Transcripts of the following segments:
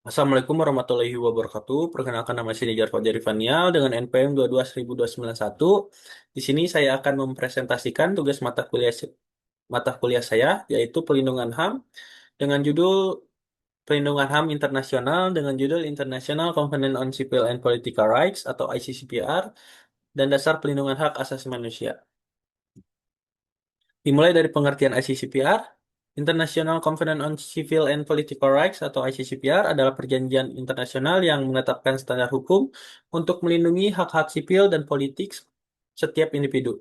Assalamualaikum warahmatullahi wabarakatuh. Perkenalkan nama saya Nijar Fajar Rifanial dengan NPM 22.291. Di sini saya akan mempresentasikan tugas mata kuliah saya yaitu Pelindungan HAM dengan judul Perlindungan HAM Internasional dengan judul International Covenant on Civil and Political Rights atau ICCPR dan Dasar Pelindungan Hak Asasi Manusia. Dimulai dari pengertian ICCPR, International Covenant on Civil and Political Rights atau ICCPR adalah perjanjian internasional yang menetapkan standar hukum untuk melindungi hak-hak sipil dan politik setiap individu.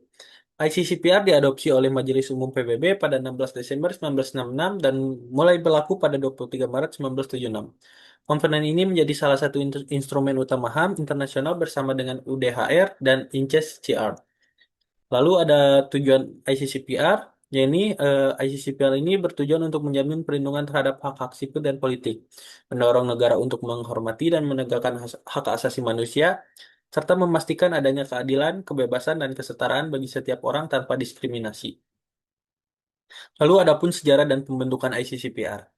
ICCPR diadopsi oleh Majelis Umum PBB pada 16 Desember 1966 dan mulai berlaku pada 23 Maret 1976. Komponen ini menjadi salah satu instrumen utama HAM internasional bersama dengan UDHR dan INCES CR. Lalu ada tujuan ICCPR, yakni ICCPR ini bertujuan untuk menjamin perlindungan terhadap hak-hak sipil dan politik, mendorong negara untuk menghormati dan menegakkan hak asasi manusia, serta memastikan adanya keadilan, kebebasan, dan kesetaraan bagi setiap orang tanpa diskriminasi. Lalu adapun sejarah dan pembentukan ICCPR.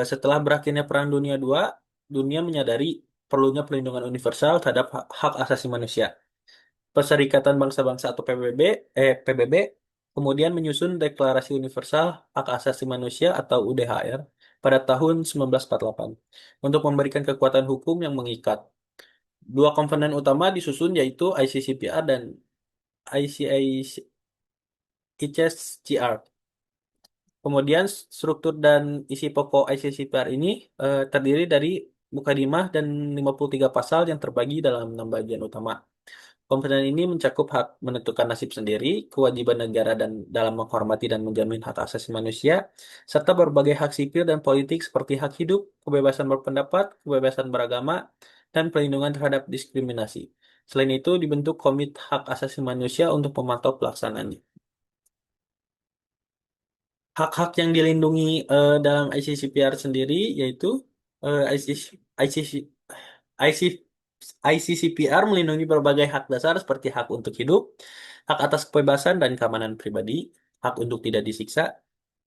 Setelah berakhirnya Perang Dunia II, dunia menyadari perlunya perlindungan universal terhadap hak asasi manusia. Perserikatan Bangsa-Bangsa atau PBB kemudian menyusun Deklarasi Universal Hak Asasi Manusia atau UDHR pada tahun 1948 untuk memberikan kekuatan hukum yang mengikat. Dua komponen utama disusun yaitu ICCPR dan ICS-GR. Kemudian struktur dan isi pokok ICCPR ini terdiri dari mukadimah dan 53 pasal yang terbagi dalam 6 bagian utama. Komponen ini mencakup hak menentukan nasib sendiri, kewajiban negara dan dalam menghormati dan menjamin hak asasi manusia, serta berbagai hak sipil dan politik seperti hak hidup, kebebasan berpendapat, kebebasan beragama, dan perlindungan terhadap diskriminasi. Selain itu, dibentuk Komite Hak Asasi Manusia untuk memantau pelaksanaannya. Hak-hak yang dilindungi dalam ICCPR sendiri yaitu ICC, ICC, IC, ICCPR melindungi berbagai hak dasar seperti hak untuk hidup, hak atas kebebasan dan keamanan pribadi, hak untuk tidak disiksa,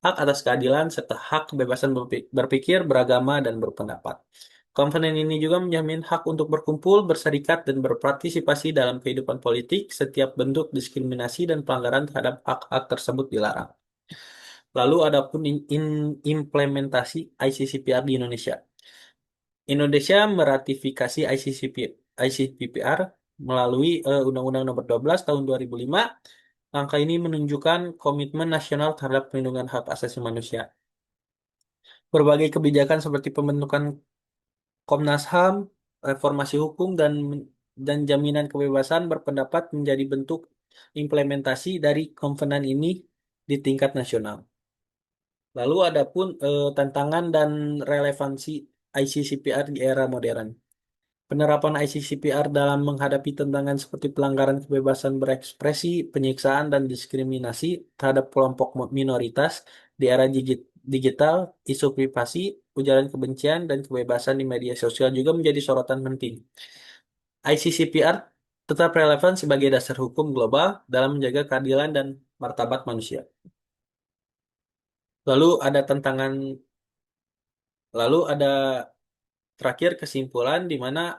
hak atas keadilan, serta hak kebebasan berpikir, beragama, dan berpendapat. Komponen ini juga menjamin hak untuk berkumpul, berserikat, dan berpartisipasi dalam kehidupan politik. Setiap bentuk diskriminasi dan pelanggaran terhadap hak-hak tersebut dilarang. Lalu adapun implementasi ICCPR di Indonesia. Indonesia meratifikasi ICCPR melalui Undang-Undang Nomor 12 Tahun 2005. Langkah ini menunjukkan komitmen nasional terhadap perlindungan hak asasi manusia. Berbagai kebijakan seperti pembentukan Komnas HAM, reformasi hukum dan jaminan kebebasan berpendapat menjadi bentuk implementasi dari konvenan ini di tingkat nasional. Lalu adapun tantangan dan relevansi ICCPR di era modern. Penerapan ICCPR dalam menghadapi tantangan seperti pelanggaran kebebasan berekspresi, penyiksaan, dan diskriminasi terhadap kelompok minoritas di era digital, isu privasi, ujaran kebencian, dan kebebasan di media sosial juga menjadi sorotan penting. ICCPR tetap relevan sebagai dasar hukum global dalam menjaga keadilan dan martabat manusia. Lalu ada tantangan, lalu ada terakhir kesimpulan di mana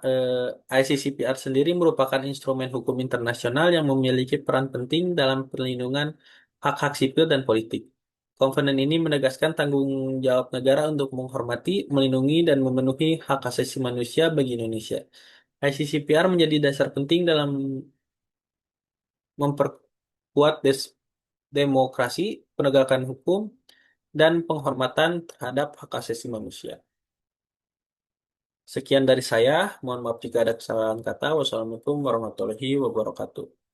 ICCPR sendiri merupakan instrumen hukum internasional yang memiliki peran penting dalam perlindungan hak-hak sipil dan politik. Konvenen ini menegaskan tanggung jawab negara untuk menghormati, melindungi, dan memenuhi hak asasi manusia bagi Indonesia. ICCPR menjadi dasar penting dalam memperkuat demokrasi, penegakan hukum, dan penghormatan terhadap hak asasi manusia. Sekian dari saya. Mohon maaf jika ada kesalahan kata. Wassalamualaikum warahmatullahi wabarakatuh.